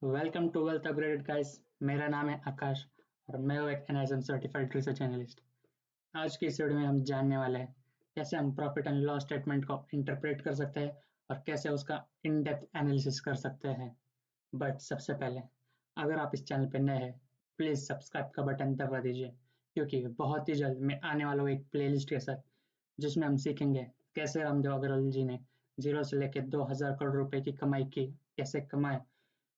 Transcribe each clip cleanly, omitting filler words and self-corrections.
Welcome to wealth upgraded guys. मेरा नाम है आकाश और मैं हूँ एक एनआईएसएम सर्टिफाइड रिसर्च एनालिस्ट। आज की इस वीडियो में हम जानने वाले हैं कैसे हम प्रॉफिट एंड लॉस स्टेटमेंट को इंटरप्रेट कर सकते हैं और कैसे उसका इन डेप्थ एनालिसिस कर सकते हैं। बट सबसे पहले, अगर आप इस चैनल पर नए हैं, प्लीज़ सब्सक्राइब का बटन दबा दीजिए, क्योंकि बहुत ही जल्द मैं आने वाला हूँ एक प्लेलिस्ट के साथ जिसमें हम सीखेंगे कैसे रामदेव अग्रवाल जी ने 0 से लेकर 2000 करोड़ रुपए की कमाई की, कैसे कमाए,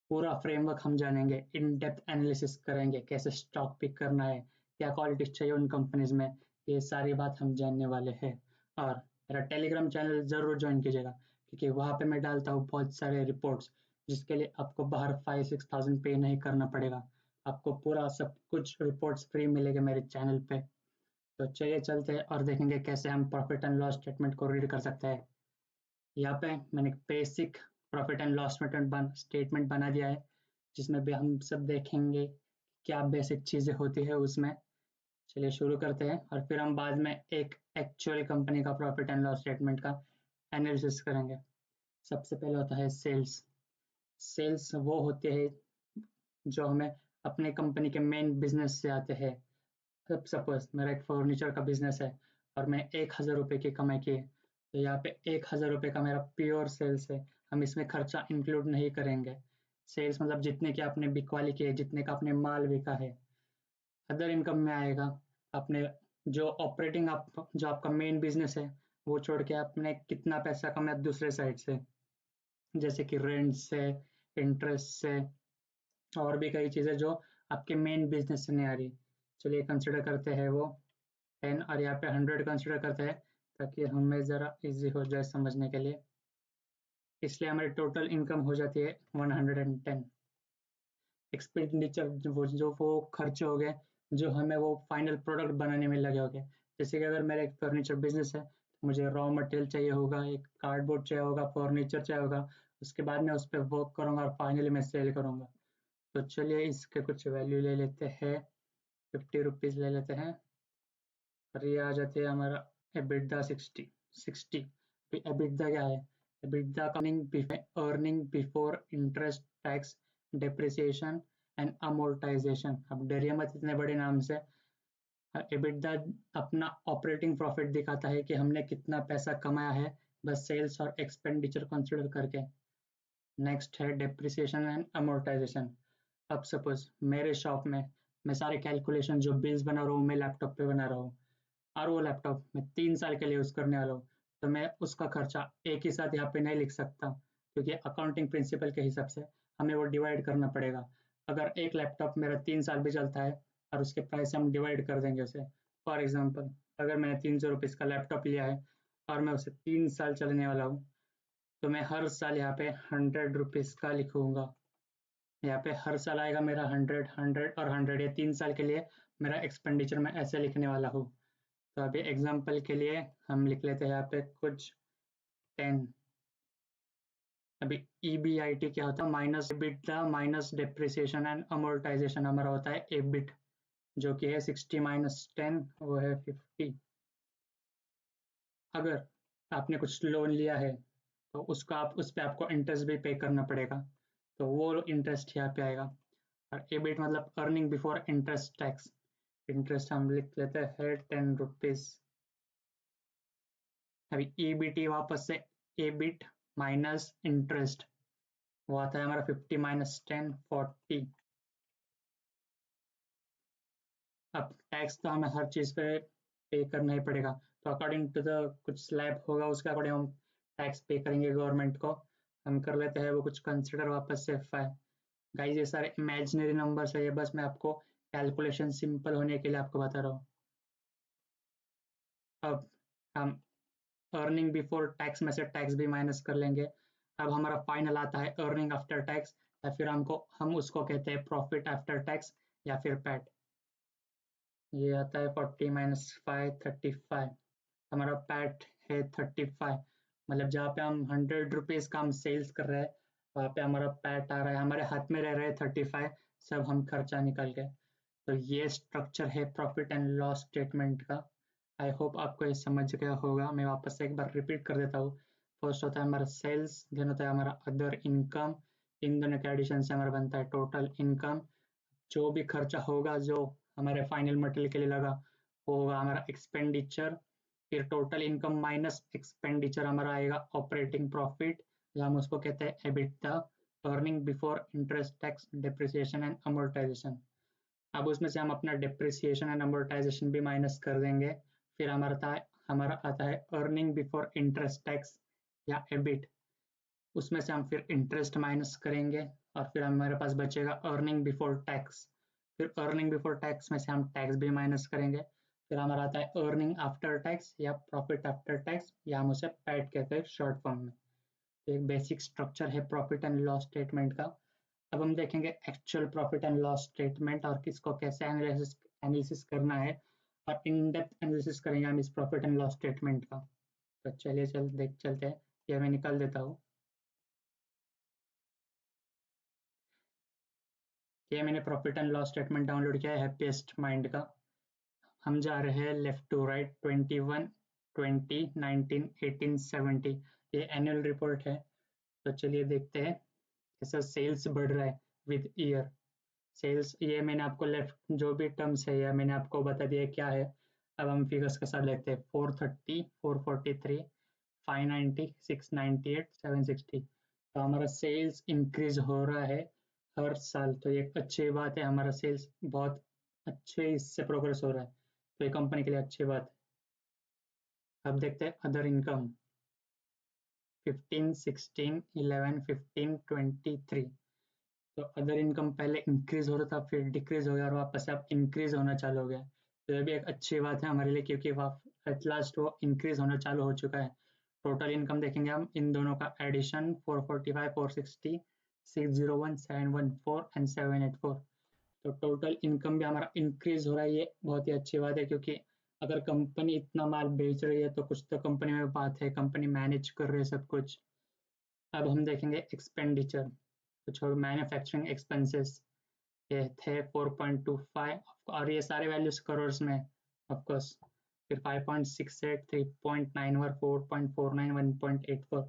पूरा फ्रेमवर्क हम जानेंगे, इन डेप्थ एनालिसिस करेंगे, कैसे स्टॉक पिक करना है, क्या क्वालिटीज चाहिए उन कंपनीज में, ये सारी बात हम जानने वाले हैं। और मेरा टेलीग्राम चैनल जरूर ज्वाइन कीजिएगा, क्योंकि वहाँ पे मैं डालता हूँ बहुत सारे रिपोर्ट्स जिसके लिए आपको बाहर 5-6 thousand पे नहीं करना पड़ेगा। आपको पूरा सब कुछ रिपोर्ट्स फ्री मिलेगा मेरे चैनल पे। तो चलिए चलते हैं और देखेंगे कैसे हम प्रॉफिट एंड लॉस स्टेटमेंट को रीड कर सकते हैं। यहाँ पे मैंने basic profit and loss statement बना दिया है, जिसमें भी हम सब देखेंगे क्या बेसिक चीज़ें होती है उसमें। चलिए शुरू करते हैं और फिर हम बाद में एक एक्चुअल कंपनी का प्रॉफिट एंड लॉस स्टेटमेंट का एनालिसिस करेंगे। सबसे पहले होता है सेल्स। सेल्स वो होते हैं जो हमें अपने कंपनी के मेन बिजनेस से आते हैं। अब सपोज मेरा एक फर्नीचर का बिजनेस है और मैं 1000 रुपये की कमाई की है, तो यहाँ पे 1000 रुपये का मेरा प्योर सेल्स है। हम इसमें खर्चा इंक्लूड नहीं करेंगे। सेल्स मतलब जितने की आपने बिकवाली की है, जितने का आपने माल बिका है। अदर इनकम में आएगा अपने जो ऑपरेटिंग आप जो आपका मेन बिजनेस है वो छोड़ के आपने कितना पैसा कमाया दूसरे साइड से, जैसे कि रेंट से, इंटरेस्ट से, और भी कई चीज़ें जो आपके मेन बिजनेस से नहीं आ रही। चलिए कंसिडर करते हैं वो 10 और यहाँ पे 100 कंसिडर करते हैं, ताकि हमें ज़रा इजी हो जाए समझने के लिए। इसलिए हमारी टोटल इनकम हो जाती है 110। एक्सपेंडिचर जो वो खर्चे हो गए जो हमें वो फाइनल प्रोडक्ट बनाने में लगे हो गए। जैसे कि अगर मेरा एक फर्नीचर बिजनेस है तो मुझे रॉ मटेरियल चाहिए होगा, एक कार्डबोर्ड चाहिए होगा, फर्नीचर चाहिए होगा। उसके बाद मैं उस पर वर्क करूँगा और फाइनली मैं सेल करूँगा। तो चलिए इसके कुछ वैल्यू ले लेते हैं। 50 रुपीज़ ले लेते हैं और ये आ जाती है हमारा एबिटदा 60। एबिटदा क्या है? EBITDA earning before interest, tax, depreciation and amortisation. अब डरिए मत इतने बड़े नाम से। एबिटदा अपना ऑपरेटिंग प्रॉफिट दिखाता है कि हमने कितना पैसा कमाया है, बस सेल्स और एक्सपेंडिचर कंसिडर करके। नेक्स्ट है डेप्रिसिएशन एंड अमोर्टाइजेशन। अब सपोज मेरे शॉप में मैं सारे कैलकुलेशन जो बिल्स बना रहा हूँ मैं लैपटॉप पे बना रहा हूँ, और वो लैपटॉप मैं 3 साल के लिए यूज़ करने वाला हूँ, तो मैं उसका खर्चा एक ही साथ यहाँ पे नहीं लिख सकता, क्योंकि अकाउंटिंग प्रिंसिपल के हिसाब से हमें वो डिवाइड करना पड़ेगा। अगर एक लैपटॉप मेरा 3 साल भी चलता है और उसके प्राइस से हम डिवाइड कर देंगे उसे, फॉर एग्जाम्पल अगर मैंने 300 रुपीज़ का लैपटॉप लिया है और मैं उसे 3 साल चलने वाला हूँ, तो मैं हर साल यहाँ पे 100 रुपीज़ का लिखूंगा। यहाँ पे हर साल आएगा मेरा 100, 100 और 100, ये 3 साल के लिए मेरा एक्सपेंडिचर मैं ऐसे लिखने वाला हूँ। तो अभी एग्जाम्पल के लिए हम लिख लेते हैं यहाँ पे कुछ 10। अभी EBIT क्या होता है? Minus EBITDA minus depreciation and amortisation हमारा होता है एबिट, जो कि है 60 - 10, वो है 50। अगर आपने कुछ लोन लिया है तो उसका आप उस पर आपको इंटरेस्ट भी पे करना पड़ेगा, तो वो इंटरेस्ट यहाँ पे आएगा। और एबिट मतलब earning before interest tax. Interest हम लिख लेते हैं 10 रुपीज़। अभी EBT वापस से एबिट माइनस इंटरेस्ट, वो आता है हमारा 50 - 10, 40। अब टैक्स तो हमें हर चीज़ पे पे करना ही पड़ेगा, तो अकॉर्डिंग टू द कुछ स्लैब होगा उसके अकॉर्डिंग हम टैक्स पे करेंगे गवर्नमेंट को। हम कर लेते हैं वो कुछ कंसिडर वापस से 5। गाइस ये सारे इमेजिनरी नंबर्स है, ये बस मैं आपको कैलकुलेशन सिंपल होने के लिए आपको बता रहा हूँ। अब हम अर्निंग बिफोर टैक्स में से टैक्स भी माइनस कर लेंगे। अब हमारा फाइनल आता है अर्निंग आफ्टर टैक्स, या फिर हम उसको कहते हैं प्रॉफिट आफ्टर टैक्स या फिर पैट। ये आता है 40 - 5, 35। हमारा पैट है 35। मतलब जहाँ पे हम 100 रुपीज़ का हम सेल्स कर रहे हैं, वहाँ पे हमारा पैट आ रहा है, हमारे हाथ में रह रहे हैं 35, सब हम खर्चा निकल गए। तो ये स्ट्रक्चर है प्रॉफिट एंड लॉस स्टेटमेंट का। आई होप आपको ये समझ गया होगा। मैं वापस से एक बार रिपीट कर देता हूँ। फर्स्ट होता है हमारा सेल्स, देन होता है हमारा अदर इनकम, इन दोनों के एडिशन से हमारा बनता है टोटल इनकम। जो भी खर्चा होगा जो हमारे फाइनल मटेरियल के लिए लगा वो होगा हमारा एक्सपेंडिचर। फिर टोटल इनकम माइनस एक्सपेंडिचर हमारा आएगा ऑपरेटिंग प्रॉफिट, या हम उसको कहते हैं EBITDA, earning before interest tax depreciation and amortisation. अब उसमें से हम अपना डिप्रिसिएशन एंड अमोर्टाइजेशन भी माइनस कर देंगे। फिर हमारा आता है अर्निंग बिफोर इंटरेस्ट टैक्स या एबिट। उसमें से हम फिर इंटरेस्ट माइनस करेंगे और फिर हमारे पास बचेगा अर्निंग बिफोर टैक्स। फिर अर्निंग बिफोर टैक्स में से हम टैक्स भी माइनस करेंगे। फिर हमारा आता है अर्निंग आफ्टर टैक्स या प्रॉफिट आफ्टर टैक्स, या हम उसे पैट कहते हैं शॉर्ट फॉर्म में। तो एक बेसिक स्ट्रक्चर है प्रॉफिट एंड लॉस स्टेटमेंट का। अब हम देखेंगे actual profit and loss statement और किसको कैसे एनालिसिस करना है, और इन डेप्थ एनालिसिस करेंगे हम इस प्रॉफिट एंड लॉस स्टेटमेंट का। तो चलिए चलते हैं। ये मैं निकाल देता हूँ। ये मैंने profit and loss statement download किया है हैप्पीएस्ट माइंड का। हम जा रहे हैं लेफ्ट टू राइट, 21, 20, 19, 18, 70। ये एनुअल रिपोर्ट है। तो चलिए देखते हैं कैसा सेल्स बढ़ रहा है विद ईयर। सेल्स ये मैंने आपको लेफ्ट जो भी टर्म्स है या मैंने आपको बता दिया क्या है। अब हम फिगर्स के साथ देखते हैं। 430, 443, 590, 698, 760। तो हमारा सेल्स इंक्रीज हो रहा है हर साल। तो ये अच्छी बात है, हमारा सेल्स बहुत अच्छे इससे प्रोग्रेस हो रहा है, तो ये कंपनी के लिए अच्छी बात है। अब देखते हैं अदर इनकम। 15, 16, 11, 15, 23। तो अदर इनकम पहले इंक्रीज हो रहा था फिर डिक्रीज हो गया और वापस से अब इंक्रीज होना चालू हो गया। तो ये भी एक अच्छी बात है हमारे लिए, क्योंकि एट लास्ट वो इंक्रीज होना चालू हो चुका है। टोटल इनकम देखेंगे हम इन दोनों का एडिशन 445, 460, 601, 714 एंड 784। तो टोटल इनकम भी हमारा इंक्रीज हो रहा है। ये बहुत ही अच्छी बात है, क्योंकि अगर कंपनी इतना माल बेच रही है तो कुछ तो कंपनी में बात है, कंपनी मैनेज कर रही है सब कुछ। अब हम देखेंगे एक्सपेंडिचर, कुछ और मैन्युफैक्चरिंग एक्सपेंसेस। ये थे 4.25 और ये सारे वैल्यूज करोड़ में ऑफ कोर्स। फिर 5.68, 3.91, 4.49, 1.84।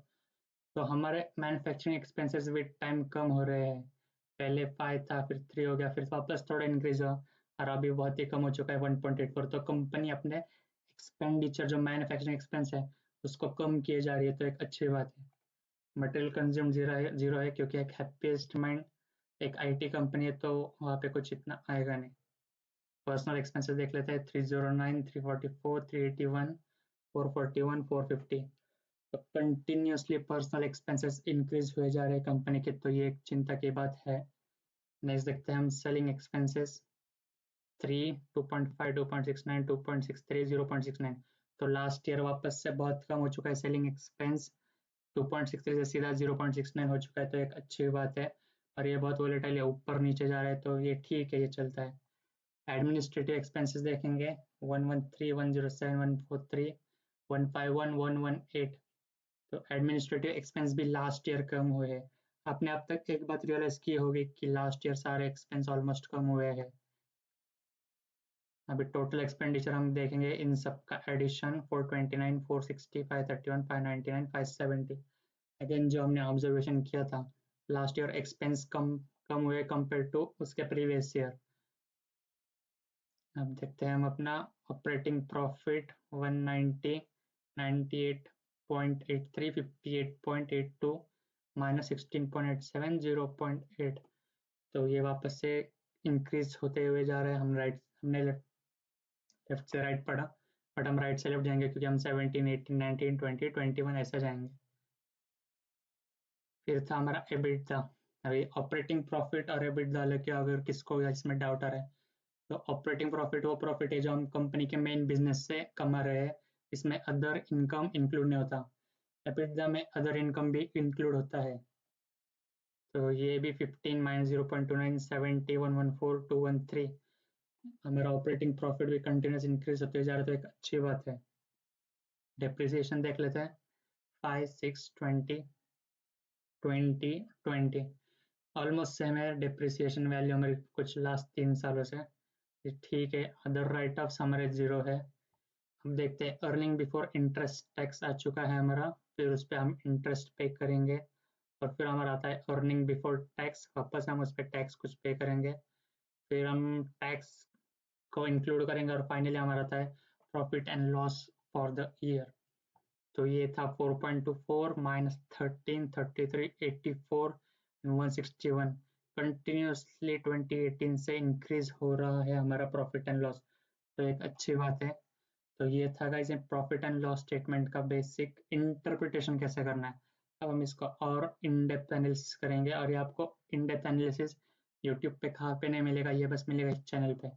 तो हमारे मैन्युफैक्चरिंग एक्सपेंसेस विद टाइम कम हो रहे हैं। पहले 5 था फिर 3 हो गया फिर वापस थोड़ा इंक्रीज हुआ और अभी बहुत ही कम हो चुका है 1.84। तो कंपनी अपने एक्सपेंडिचर जो मैन्युफैक्चरिंग एक्सपेंस है उसको कम किए जा रही है, तो एक अच्छी बात है। मटेरियल कंज्यूम जीरो है क्योंकि एक हैप्पीएस्ट माइंड एक आईटी कंपनी है, तो वहाँ पे कुछ इतना आएगा नहीं। पर्सनल एक्सपेंसेस देख लेते हैं। 309, 344, 381, 441, 450। तो कंटिन्यूसली पर्सनल एक्सपेंसेस इंक्रीज हुए जा रहे हैं कंपनी के, तो ये एक चिंता की बात है। नेक्स्ट देखते हैं हम सेलिंग एक्सपेंसेस। 3, 2.5, 2.69, 2.63, 0.69। तो लास्ट ईयर वापस से बहुत कम हो चुका है सेलिंग एक्सपेंस। 2.63 से सीधा 0.69 हो चुका है, तो एक अच्छी बात है। और ये बहुत वोलेटाइल है, ऊपर नीचे जा रहा है, तो ये ठीक है, ये चलता है। एडमिनिस्ट्रेटिव एक्सपेंसेस देखेंगे। 113, 107, 143, 151, 118। तो एडमिनिस्ट्रेटिव एक्सपेंस भी लास्ट ईयर कम हुए हैं। आपने अब तक एक बात रियलाइज की होगी कि लास्ट ईयर सारे एक्सपेंस ऑलमोस्ट कम हुए हैं। अभी टोटल एक्सपेंडिचर हम देखेंगे इन सब का एडिशन 429, 460, 531, 599, 570। अगेन जो हमने ऑब्जर्वेशन किया था लास्ट ईयर एक्सपेंस कम कम हुए कंपेयर टू उसके प्रीवियस ईयर। अब देखते हैं हम अपना ऑपरेटिंग प्रॉफिट 190, 98.83, 58.82, -16.87, 0.8। तो ये वापस से इंक्रीज होते हुए जा रहे हैं। हमने लेफ्ट से राइट पढ़ा, बट हम राइट से लेफ्ट जाएंगे क्योंकि हम 17, 18, 19, 20, 21 ऐसा जाएंगे। फिर था हमारा एबिटदा। अभी ऑपरेटिंग प्रॉफिट और एबिटदा लेके अगर किसको इसमें डाउट आ रहा है, तो ऑपरेटिंग प्रॉफिट वो प्रॉफिट है जो हम कंपनी के मेन बिजनेस से कमा रहे हैं, इसमें अदर इनकम इंक्लूड नहीं होता। एबिटदा में अदर इनकम भी इंक्लूड होता है। तो ये भी 15 -0.29, 70, 114, 213। हमारा ऑपरेटिंग प्रॉफिट भी कंटिन्यूस इंक्रीज होते जा रहा है, तो एक अच्छी बात है। डेप्रिसिएशन देख लेते हैं। 5, 6, 20, 20, 20। ऑलमोस्ट सेम है डिप्रिसिएशन वैल्यू हमारी कुछ लास्ट 3 सालों से। ये ठीक है। अदर राइट ऑफ्स हमारे जीरो है। हम देखते हैं अर्निंग बिफोर इंटरेस्ट टैक्स आ चुका है हमारा, फिर उस पर हम इंटरेस्ट पे करेंगे। और फिर हमारा आता है अर्निंग बिफोर टैक्स, वापस हम उस पर टैक्स कुछ पे करेंगे, फिर हम टैक्स को इंक्लूड करेंगे और फाइनली हमारा आता है profit and loss for the year. तो ये था 4.24 माइनस 13, 33, 84 161। कंटिन्यूसली 2018 से इंक्रीज हो रहा है हमारा प्रॉफिट एंड लॉस, तो एक अच्छी बात है। तो ये था guys profit and loss statement का बेसिक इंटरप्रिटेशन कैसे करना है। अब हम इसका और इन डेप्थ एनालिसिस करेंगे, और ये आपको इन डेप्थ एनालिसिस यूट्यूब पे कहाँ पे नहीं मिलेगा, ये बस मिलेगा इस चैनल पे।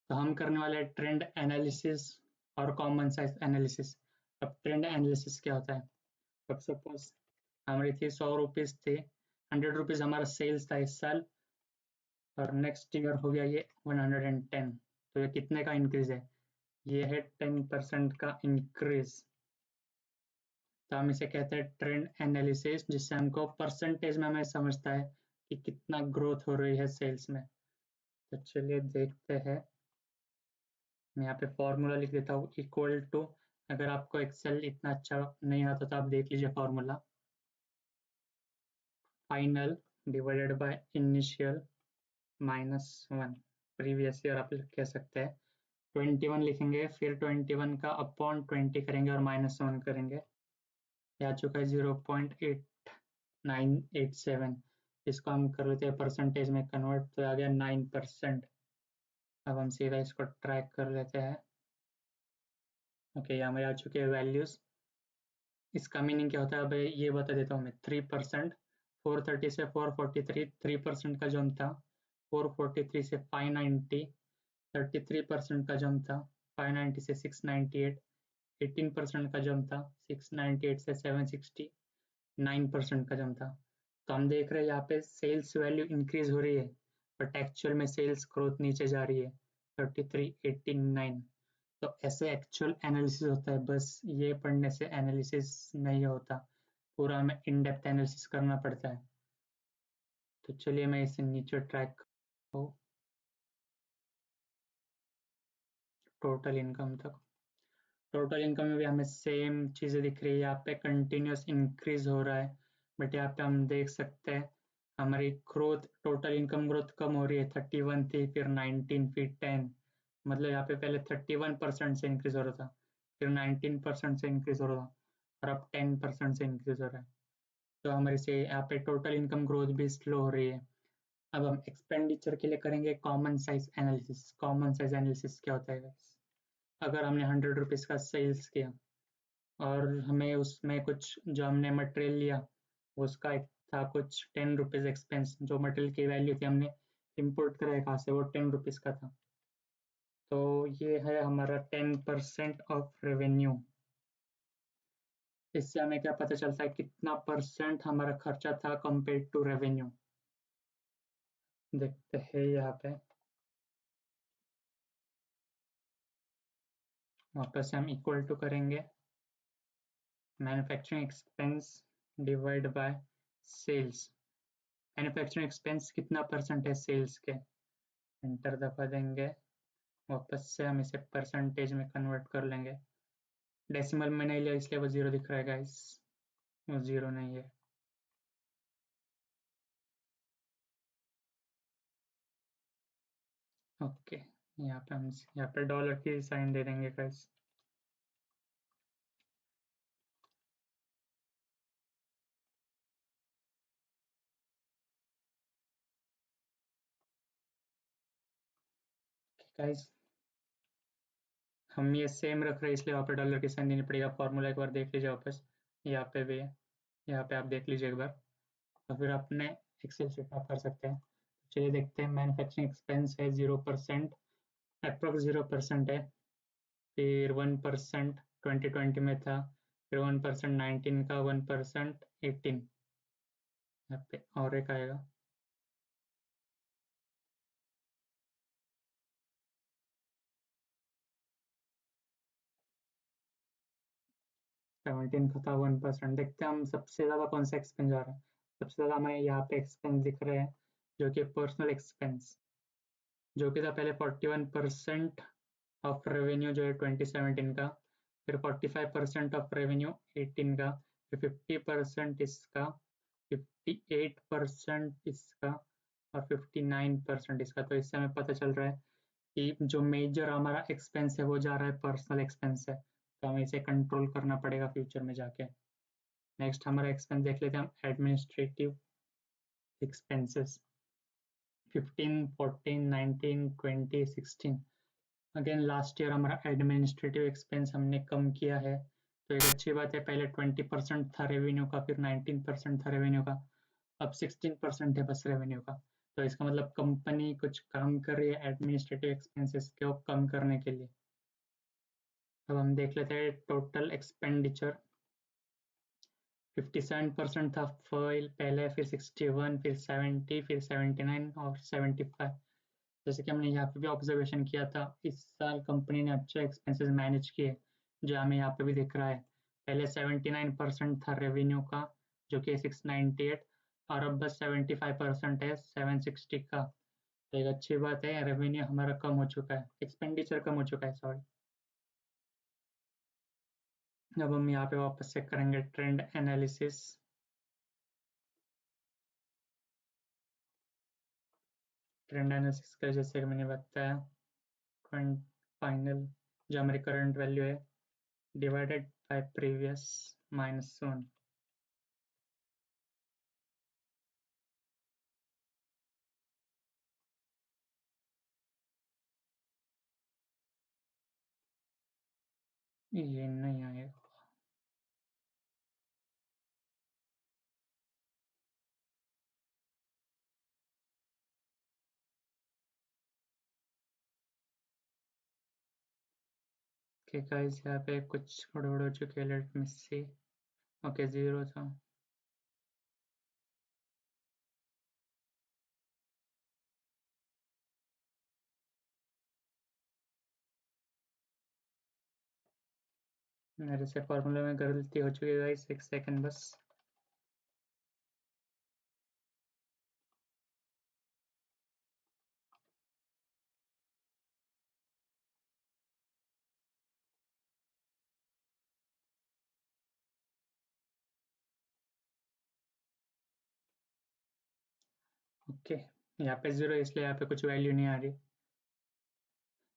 तो हम करने वाले हैं ट्रेंड एनालिसिस और कॉमन साइज एनालिसिस। अब ट्रेंड एनालिसिस क्या होता है। अब सपोज हमारी थी 100 रुपीज थी, 100 रुपीज हमारा सेल्स था इस साल, और नेक्स्ट ईयर हो गया ये 110। तो ये कितने का इंक्रीज है, ये है 10% का इंक्रीज। तो हम इसे कहते हैं ट्रेंड एनालिसिस, जिससे हमको परसेंटेज में हमें समझता है कि कितना ग्रोथ हो रही है सेल्स में। तो चलिए देखते हैं। मैं यहाँ पे फॉर्मूला लिख देता हूँ, इक्वल टू, अगर आपको एक्सेल इतना अच्छा नहीं आता तो आप देख लीजिए formula, final divided by initial -1, previous year आप कह सकते हैं। 21 लिखेंगे, फिर 21 का अपॉन 20 करेंगे और -1 करेंगे। आ चुका है 0.8987। इसको हम कर लेते हैं परसेंटेज में कन्वर्ट, तो आ गया 9%। अब हम सीधा इसको ट्रैक कर लेते हैं। ओके, यहाँ मेरे आ चुके हैं वैल्यूज। इसका मीनिंग क्या होता है अब ये बता देता हूँ मैं। 3%, 430 से 443, 3% का जंप था। 443 से 590, 33% का जंप था। 590 से 698, 18% का जंप था। 698 से 760, 9% का जंप था। तो हम देख रहे हैं यहाँ पे सेल्स वैल्यू इंक्रीज हो रही है, बट एक्चुअल में सेल्स ग्रोथ नीचे जा रही है, 3389। तो ऐसे एक्चुअल एनालिसिस होता है, बस ये पढ़ने से एनालिसिस नहीं होता, पूरा हमें इन डेप्थ एनालिसिस करना पड़ता है। तो चलिए मैं इसे नीचे ट्रैक को टोटल इनकम तक। टोटल इनकम में भी हमें सेम चीज़ें दिख रही है, यहाँ पे कंटिन्यूस इंक्रीज हो रहा है, बट यहाँ पे हम देख सकते हैं हमारी ग्रोथ, टोटल इनकम ग्रोथ कम हो रही है। 31 थी, फिर 19, फिर 10। मतलब यहाँ पे पहले 31% से इंक्रीज हो रहा था, फिर 19% से इंक्रीज हो रहा था, और अब 10% से इंक्रीज हो रहा है। तो हमारी से यहाँ पे टोटल इनकम ग्रोथ भी स्लो हो रही है। अब हम एक्सपेंडिचर के लिए करेंगे common size analysis. Common size analysis क्या होता है guys? अगर हमने 100 रुपीज़ का सेल्स किया, और हमें उसमें कुछ जो हमने मटेरियल लिया उसका एक था कुछ 10 रुपीज़ एक्सपेंस, जो मटेरियल की वैल्यू थी हमने इम्पोर्ट कराया कहाँ से, वो 10 रुपीज़ का था। तो ये है हमारा 10% ऑफ रेवेन्यू। इससे हमें क्या पता चलता है कितना परसेंट हमारा खर्चा था कंपेयर टू रेवेन्यू। देखते हैं यहाँ पे, वापस से हम इक्वल टू करेंगे manufacturing expense divide by sales. Manufacturing expense कितना परसेंट है सेल्स के, एंटर दबा देंगे। वापस से हम इसे परसेंटेज में कन्वर्ट कर लेंगे। डेसिमल में नहीं लिया इसलिए वो जीरो दिख रहा है गाइस, वो जीरो नहीं है। ओके, यहाँ पे हम यहाँ पे डॉलर की साइन दे देंगे गाइस। गाइस हम ये सेम रख रहे हैं इसलिए वहाँ पे डॉलर की साइन देनी पड़ेगा। फॉर्मूला एक बार देख लीजिए वापस, यहाँ पे भी है, यहाँ पे आप देख लीजिए एक बार, और फिर अपने एक्सेल शीट आप कर सकते हैं। चलिए देखते हैं। मैन्युफैक्चरिंग एक्सपेंस है 0%, अप्रोक्स 0% है। फिर 1% 2020 में था, फिर 1% 19 का, 1% 18, यहाँ पे और एक आएगा। सेवनटीन का था 1%। देखते हैं हम सबसे ज़्यादा कौन सा एक्सपेंस आ रहा है। सबसे ज़्यादा हमें यहाँ पे एक्सपेंस दिख रहे हैं जो कि पर्सनल एक्सपेंस, जो कि था पहले 41% ऑफ रेवेन्यू जो है 2017 का, फिर 45% ऑफ रेवेन्यू 18 का, फिर 50% इसका, 58% इसका और 59% इसका। तो इससे हमें पता चल रहा है कि जो मेजर हमारा एक्सपेंस है वो जा रहा है पर्सनल एक्सपेंस है, तो हमें इसे कंट्रोल करना पड़ेगा फ्यूचर में जाके। नेक्स्ट हमारा एक्सपेंस देख लेते हैं हम, administrative expenses 15, 14, 19, 20, 16। Again last year हमारा एडमिनिस्ट्रेटिव एक्सपेंस हमने कम किया है, तो एक अच्छी बात है। पहले 20% था रेवेन्यू का, फिर 19% था रेवेन्यू का, अब 16% है बस रेवेन्यू का। तो इसका मतलब कंपनी कुछ काम कर रही है एडमिनिस्ट्रेटिव एक्सपेंसेस को कम करने के लिए। अब हम देख लेते हैं टोटल एक्सपेंडिचर। 57% था फाइल पहले, फिर 61, फिर 70, फिर 79 और 75। जैसे कि हमने यहाँ पे भी ऑब्जर्वेशन किया था, इस साल कंपनी ने अच्छे एक्सपेंसेस मैनेज किए, जो हमें यहाँ पे भी दिख रहा है। पहले 79% था रेवेन्यू का, जो कि 698, और अब बस 75% है 760 का। तो एक अच्छी बात है, रेवेन्यू हमारा कम हो चुका है, एक्सपेंडिचर कम हो चुका है, सॉरी। अब हम यहाँ पे वापस से करेंगे ट्रेंड एनालिसिस। ट्रेंड एनालिसिस का जैसे कि मैंने बताया, फाइनल जो हमारी करंट वैल्यू है डिवाइडेड बाय प्रीवियस -1। ये नहीं आएगा। ओके गाइस, यहाँ पे कुछ गड़बड़ हो चुकी है, लेट मी सी। ओके, 0 था। मेरे से फॉर्मूला में गलती हो चुकी है गाइस, एक सेकंड बस। ओके, यहाँ पे 0 इसलिए यहाँ पे कुछ वैल्यू नहीं आ रही।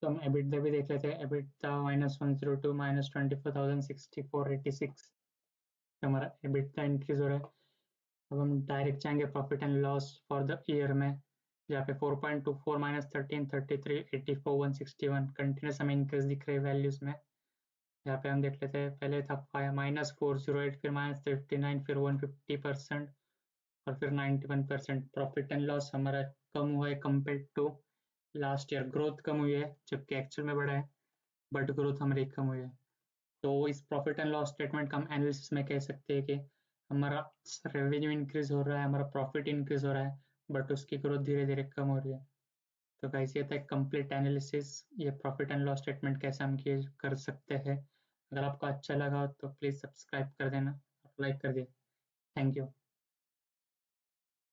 तो हम एबिटदा भी देख लेते हैं। एबिटदा -102 -24,064.86, हमारा एबिटदा इंक्रीज हो रहा है। अब हम डायरेक्ट जाएंगे profit and loss for the year में, जहाँ पे 4.24 -13, 33, 84, 161 कंटिन्यूस हमें इंक्रीज दिख रही है वैल्यूज में। यहाँ पे हम देख लेते हैं, पहले था -408, फिर -59, फिर 150% और फिर 91%। प्रॉफिट एंड लॉस हमारा कम हुआ है compare to last year. Growth कम हुई है जबकि एक्चुअल में बढ़ा है, बट ग्रोथ हमारी कम हुई है। तो इस प्रॉफिट एंड लॉस स्टेटमेंट का हम एनालिसिस में कह सकते हैं कि हमारा रेवेन्यू इंक्रीज हो रहा है, हमारा प्रॉफिट इंक्रीज हो रहा है, बट उसकी ग्रोथ धीरे धीरे कम हो रही है। तो गाइस, ये था कंप्लीट एनालिसिस, ये प्रॉफिट एंड लॉस स्टेटमेंट कैसे हम किए कर सकते हैं। अगर आपको अच्छा लगा हो तो प्लीज़ सब्सक्राइब कर देना और लाइक कर दिए। Thank you.